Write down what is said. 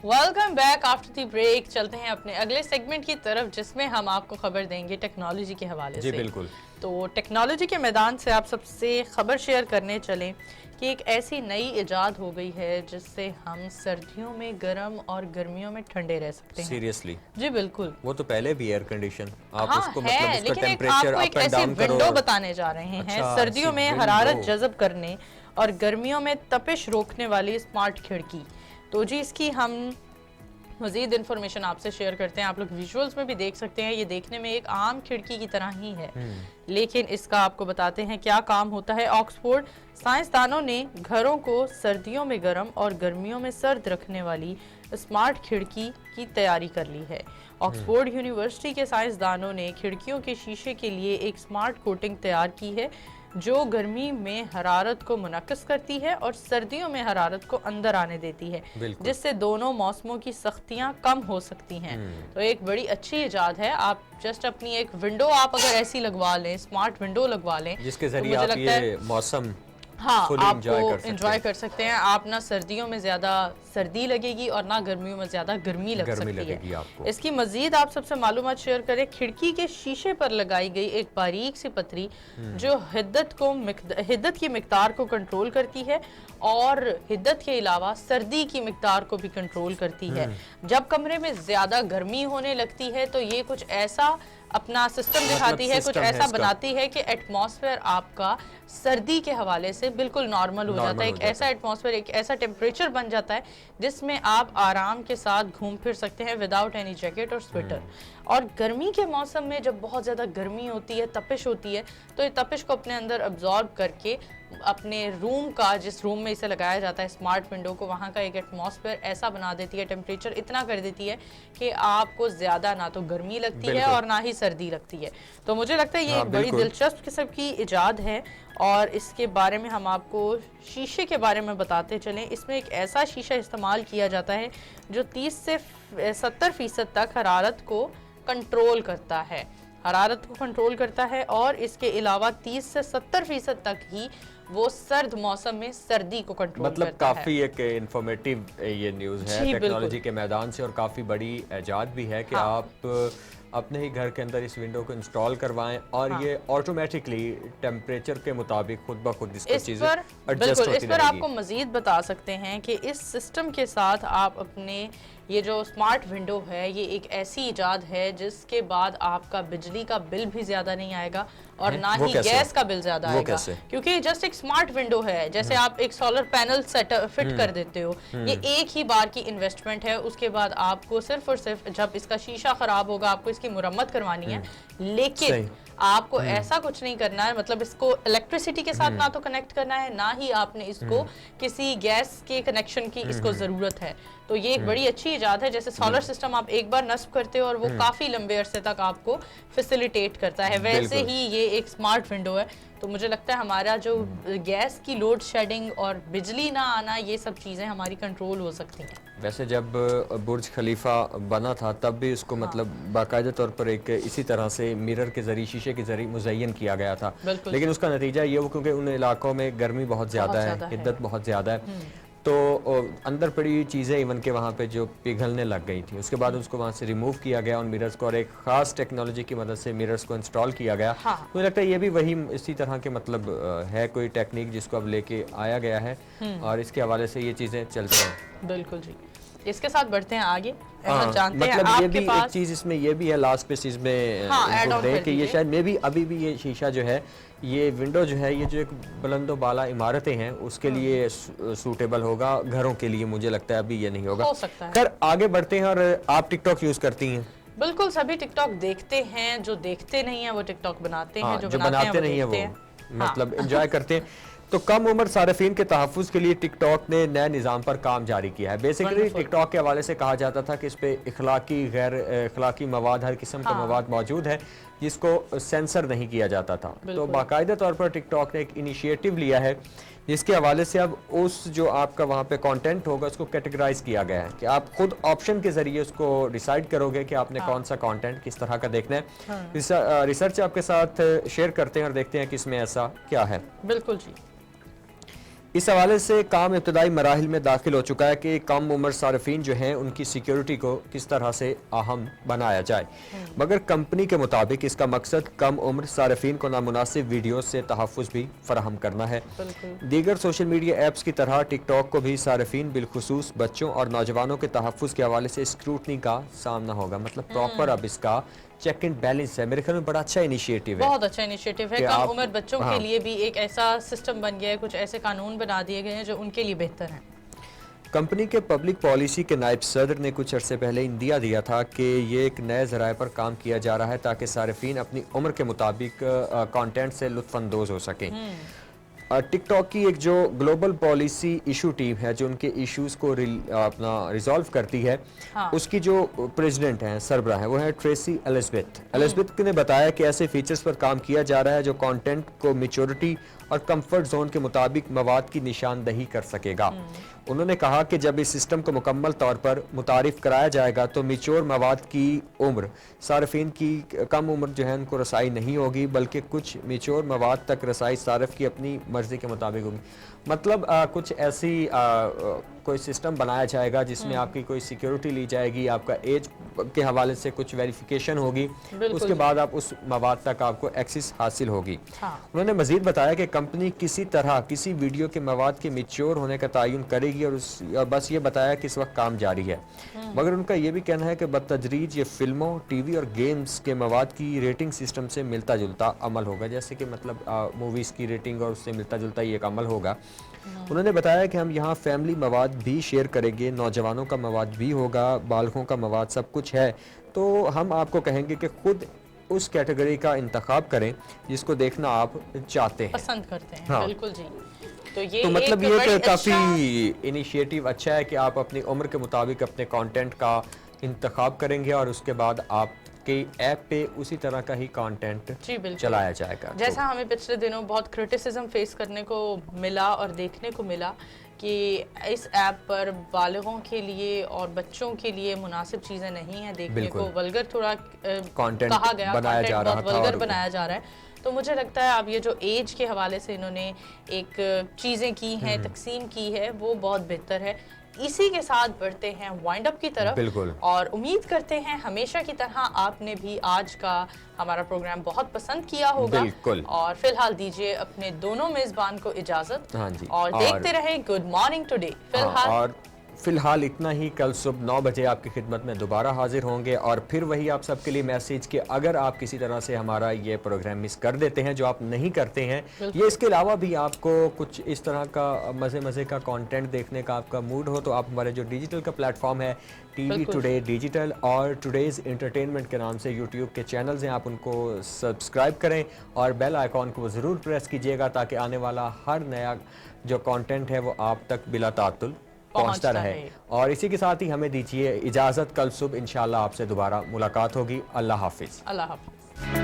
Welcome back after the break. चलते हैं अपने अगले सेगमेंट की तरफ जिसमें हम आपको खबर देंगे टेक्नोलॉजी के हवाले से। बिल्कुल। तो टेक्नोलॉजी के मैदान से आप सबसे खबर शेयर करने चलें कि एक ऐसी नई इजाद हो गई है जिससे हम सर्दियों में गर्म और गर्मियों में ठंडे रह सकते हैं। सीरियसली? जी बिल्कुल। वो तो पहले भी एयर कंडीशन आप हाँ उसको है, मतलब उसका लेकिन टेम्परेचर आपको एक ऐसी विंडो बताने जा रहे हैं अच्छा, सर्दियों में विंडो। हरारत जज़ब करने और गर्मियों में तपिश रोकने वाली स्मार्ट खिड़की। तो जी इसकी हम मज़ीद इन्फॉर्मेशन आपसे शेयर करते हैं। आप लोग विजुअल्स में भी देख सकते हैं, ये देखने में एक आम खिड़की की तरह ही है, लेकिन इसका आपको बताते हैं क्या काम होता है। ऑक्सफोर्ड साइंसदानों ने घरों को सर्दियों में गर्म और गर्मियों में सर्द रखने वाली स्मार्ट खिड़की की तैयारी कर ली है। ऑक्सफोर्ड यूनिवर्सिटी के साइंसदानों ने खिड़कियों के शीशे के लिए एक स्मार्ट कोटिंग तैयार की है जो गर्मी में हरारत को मुनक्किस करती है और सर्दियों में हरारत को अंदर आने देती है, जिससे दोनों मौसमों की सख्तियां कम हो सकती हैं। तो एक बड़ी अच्छी इजाद है। आप जस्ट अपनी एक विंडो आप अगर ऐसी लगवा लें, स्मार्ट विंडो लगवा लें, जिसके जरिए आप ये मौसम आपको एंजॉय कर सकते हैं। आप ना सर्दियों में ज्यादा सर्दी लगेगी और ना गर्मियों में ज्यादा गर्मी लग सकती है आपको। इसकी मजीद आप सबसे मालूमात शेयर करें। खिड़की के शीशे पर लगाई गई एक बारीक सी पतरी जो हिद्दत की मिकदार को कंट्रोल करती है और हिद्दत के अलावा सर्दी की मिकदार को भी कंट्रोल करती है। जब कमरे में ज्यादा गर्मी होने लगती है तो ये कुछ ऐसा अपना सिस्टम दिखाती है, कुछ ऐसा बनाती है कि एटमॉस्फेयर आपका सर्दी के हवाले से बिल्कुल नॉर्मल हो जाता है। एक ऐसा एटमॉस्फेयर, एक ऐसा टेम्परेचर बन जाता है जिसमें आप आराम के साथ घूम फिर सकते हैं विदाउट एनी जैकेट और स्वेटर। और गर्मी के मौसम में जब बहुत ज़्यादा गर्मी होती है, तपिश होती है, तो ये तपिश को अपने अंदर अब्जॉर्ब करके अपने रूम का, जिस रूम में इसे लगाया जाता है स्मार्ट विंडो को, वहाँ का एक एटमॉस्फेयर ऐसा बना देती है, टेम्परेचर इतना कर देती है कि आपको ज़्यादा ना तो गर्मी लगती है और ना ही सर्दी लगती है। तो मुझे लगता है ये एक बड़ी दिलचस्प किस्म की इजाद है और इसके बारे में हम आपको शीशे के बारे में बताते चलें। इसमें एक ऐसा शीशा इस्तेमाल किया जाता है जो 30 से 70% तक हरारत को कंट्रोल करता है, हरारत को कंट्रोल करता है और इसके अलावा 30 से 70% तक ही वो सर्द मौसम में सर्दी को कंट्रोल मतलब करता है। काफी एक इंफॉर्मेटिव ये न्यूज़ है टेक्नोलॉजी के मैदान से और काफी बड़ी इजाद भी है कि आप अपने ही घर के अंदर इस विंडो को इंस्टॉल करवाएं और ये ऑटोमेटिकली टेम्परेचर के मुताबिक खुद ब खुद इसको चीजें एडजस्ट होती रहेगी। इस पर आपको मजीद बता सकते हैं कि इस सिस्टम के साथ आप अपने ये जो स्मार्ट विंडो है ये एक ऐसी इजाद है जिसके बाद आपका बिजली का बिल भी ज्यादा नहीं आएगा और ना ही गैस का बिल ज्यादा आएगा, क्योंकि जस्ट एक स्मार्ट विंडो है। जैसे आप एक सोलर पैनल फिट कर देते हो, ये एक ही बार की इन्वेस्टमेंट है। उसके बाद आपको सिर्फ और सिर्फ जब इसका शीशा खराब होगा आपको इसकी मुरम्मत करवानी है, लेकिन आपको ऐसा कुछ नहीं करना है, मतलब इसको इलेक्ट्रिसिटी के साथ ना तो कनेक्ट करना है, ना ही आपने इसको किसी गैस के कनेक्शन की इसको जरूरत है। तो ये एक बड़ी अच्छी इजाद है। जैसे सोलर सिस्टम आप एक बार नस्ब करते हो और वो काफी लंबे अरसे तक आपको फैसिलिटेट करता है, वैसे ही ये एक स्मार्ट विंडो है। तो मुझे लगता है हमारा जो गैस की लोड शेडिंग और बिजली ना आना, ये सब चीज़ें हमारी कंट्रोल हो सकती हैं। वैसे जब बुर्ज खलीफा बना था तब भी उसको मतलब बाकायदा तौर पर एक इसी तरह से मिरर के जरिए, शीशे के जरिए मुज़य्यन किया गया था, लेकिन उसका नतीजा ये हो क्योंकि उन इलाकों में गर्मी बहुत ज़्यादा है, हिद्दत बहुत ज़्यादा है, तो अंदर पड़ी चीज़ें इवन के वहाँ पे जो पिघलने लग गई थी। उसके बाद उसको वहाँ से रिमूव किया गया उन मिरर्स को और एक ख़ास टेक्नोलॉजी की मदद से मिरर्स को इंस्टॉल किया गया। मुझे लगता है ये भी वही इसी तरह के मतलब है कोई टेक्निक जिसको अब लेके आया गया है और इसके हवाले से ये चीज़ें चलती हैं। बिल्कुल जी, इसके साथ बढ़ते हैं आगे। जानते मतलब हैं ये भी एक चीज़ इसमें ये भी है लास्ट पे चीज़ में कि ये शायद मे भी अभी भी ये शीशा जो है, ये विंडो जो है, ये जो एक बुलंदो बाला इमारतें हैं उसके लिए सूटेबल होगा, घरों के लिए मुझे लगता है अभी ये नहीं होगा। हो सकता है। खैर आगे बढ़ते हैं। और आप टिकटॉक यूज करती हैं? बिल्कुल, सभी टिकटॉक देखते हैं, जो देखते नहीं है वो टिकटॉक बनाते हैं, जो बनाते नहीं है वो मतलब एंजॉय करते हैं। तो कम उम्र सार्फिन के तहफ़्फ़ुज़ के लिए टिकटॉक ने नए निज़ाम पर काम जारी किया है। बेसिकली टिकटॉक के हवाले से कहा जाता था कि इस पे इखलाकी गैर इखलाकी मवाद, हर किस्म का मवाद मौजूद है जिसको सेंसर नहीं किया जाता था। तो बाकायदा तौर पर टिकटॉक ने एक इनिशिएटिव लिया है जिसके हवाले से अब उस जो आपका वहाँ पे कंटेंट होगा उसको कैटेगराइज किया गया है कि आप खुद ऑप्शन के जरिए उसको डिसाइड करोगे कि आपने कौन सा कंटेंट किस तरह का देखना है। रिसर्च आपके साथ शेयर करते हैं और देखते हैं कि इसमें ऐसा क्या है। बिल्कुल जी। इस हवाले से काम इब्तदाई मराहिल में दाखिल हो चुका है कि कम उम्र सार्फिन जो हैं उनकी सिक्योरिटी को किस तरह से अहम बनाया जाए, मगर कंपनी के मुताबिक इसका मकसद कम उम्र सार्फिन को नामुनासिब वीडियो से तहफ़्फ़ुज़ भी फराहम करना है। दीगर सोशल मीडिया ऐप्स की तरह टिकटॉक को भी सार्फिन बिलखुसूस बच्चों और नौजवानों के तहफ़्फ़ुज़ के हवाले से स्क्रूटनी का सामना होगा। मतलब प्रॉपर अब इसका चेक एंड बैलेंस है। मेरे ख्याल में बड़ा अच्छा इनिशिएटिव है, बहुत अच्छा इनिशिएटिव है। कम उम्र बच्चों के लिए भी एक ऐसा सिस्टम बन गया है, कुछ ऐसे कानून बना दिए गए हैं जो उनके लिए बेहतर हैं। कंपनी के पब्लिक पॉलिसी के नायब सदर ने कुछ अरसे पहले इंदिया दिया था कि ये एक नए ज़राए पर काम किया जा रहा है ताकि सार्फिन अपनी उम्र के मुताबिक कंटेंट से लुत्फ़अंदोज़ हो सकें। टिकटॉक की एक जो ग्लोबल पॉलिसी इशू टीम है जो उनके इश्यूज़ को अपना रिजॉल्व करती है, उसकी जो प्रेसिडेंट हैं, सरबराह हैं, वो है ट्रेसी एलिज़ाबेथ ने बताया कि ऐसे फीचर्स पर काम किया जा रहा है जो कंटेंट को मैच्योरिटी और कंफर्ट जोन के मुताबिक मवाद की निशानदही कर सकेगा। उन्होंने कहा कि जब इस सिस्टम को मुकम्मल तौर पर मुतारिफ कराया जाएगा तो मैच्योर मवाद की उम्र सार्फिन की कम उम्र जो है उनको रसाई नहीं होगी, बल्कि कुछ मैच्योर मवाद तक रसाई सार्फ की अपनी मर्जी के मुताबिक होगी। मतलब कुछ ऐसी कोई सिस्टम बनाया जाएगा जिसमें आपकी कोई सिक्योरिटी ली जाएगी, आपका एज के हवाले से कुछ वेरिफिकेशन होगी, उसके बाद आप उस मवाद तक आपको एक्सेस हासिल होगी। उन्होंने मजीद बताया कि कंपनी किसी तरह किसी वीडियो के मवाद के मैच्योर होने का तयन करेगी और बस ये बताया कि इस वक्त काम जारी है, मगर उनका ये भी कहना है कि बतदरीज ये फिल्मों, टीवी और गेम्स के मवाद की रेटिंग सिस्टम से मिलता जुलता अमल होगा। जैसे कि मतलब मूवीज़ की रेटिंग और उससे मिलता जुलता ये एक अमल होगा। उन्होंने बताया कि हम यहाँ फैमिली मवाद भी शेयर करेंगे, नौजवानों का मवाद भी होगा, बालकों का मवाद, सब कुछ है। तो हम आपको कहेंगे कि खुद उस कैटेगरी का इंतखाब करें जिसको देखना आप चाहते हैं, पसंद करते हैं। हाँ। बिल्कुल जी। तो ये तो मतलब एक ये बड़ी काफ़ी इनिशिएटिव अच्छा है कि आप अपनी उम्र के मुताबिक अपने कंटेंट का इंतखाब करेंगे और उसके बाद आप के ऐप पे उसी तरह का ही कंटेंट चलाया जाएगा। जैसा हमें पिछले दिनों बहुत क्रिटिसिज्म फेस करने को मिला और देखने को मिला कि इस ऐप पर बालिगों के लिए और बच्चों के लिए मुनासिब चीज़ें नहीं है देखने को, वल्गर थोड़ा कंटेंट कहा गया, बनाया जा रहा था, वल्गर बनाया जा रहा है। तो मुझे लगता है अब ये जो एज के हवाले से इन्होंने एक चीज़ें की हैं, तकसीम की है, वो बहुत बेहतर है। इसी के साथ बढ़ते हैं वाइंड अप की तरफ और उम्मीद करते हैं हमेशा की तरह आपने भी आज का हमारा प्रोग्राम बहुत पसंद किया होगा। और फिलहाल दीजिए अपने दोनों मेजबान को इजाजत। हाँ जी। और देखते रहे गुड मॉर्निंग टुडे। फिलहाल इतना ही। कल सुबह 9 बजे आपकी खिदमत में दोबारा हाजिर होंगे और फिर वही आप सबके लिए मैसेज कि अगर आप किसी तरह से हमारा ये प्रोग्राम मिस कर देते हैं, जो आप नहीं करते हैं, ये इसके अलावा भी आपको कुछ इस तरह का मज़े का कंटेंट देखने का आपका मूड हो, तो आप हमारे जो डिजिटल का प्लेटफॉर्म है टीवी टुडे डिजिटल और टुडेज एंटरटेनमेंट के नाम से यूट्यूब के चैनल्स हैं, आप उनको सब्सक्राइब करें और बेल आइकॉन को ज़रूर प्रेस कीजिएगा ताकि आने वाला हर नया जो कंटेंट है वो आप तक बिला तातुल पहुंचता रहे। और इसी के साथ ही हमें दीजिए इजाजत। कल सुबह इंशाल्लाह आपसे दोबारा मुलाकात होगी। अल्लाह हाफिज। अल्लाह हाफिज।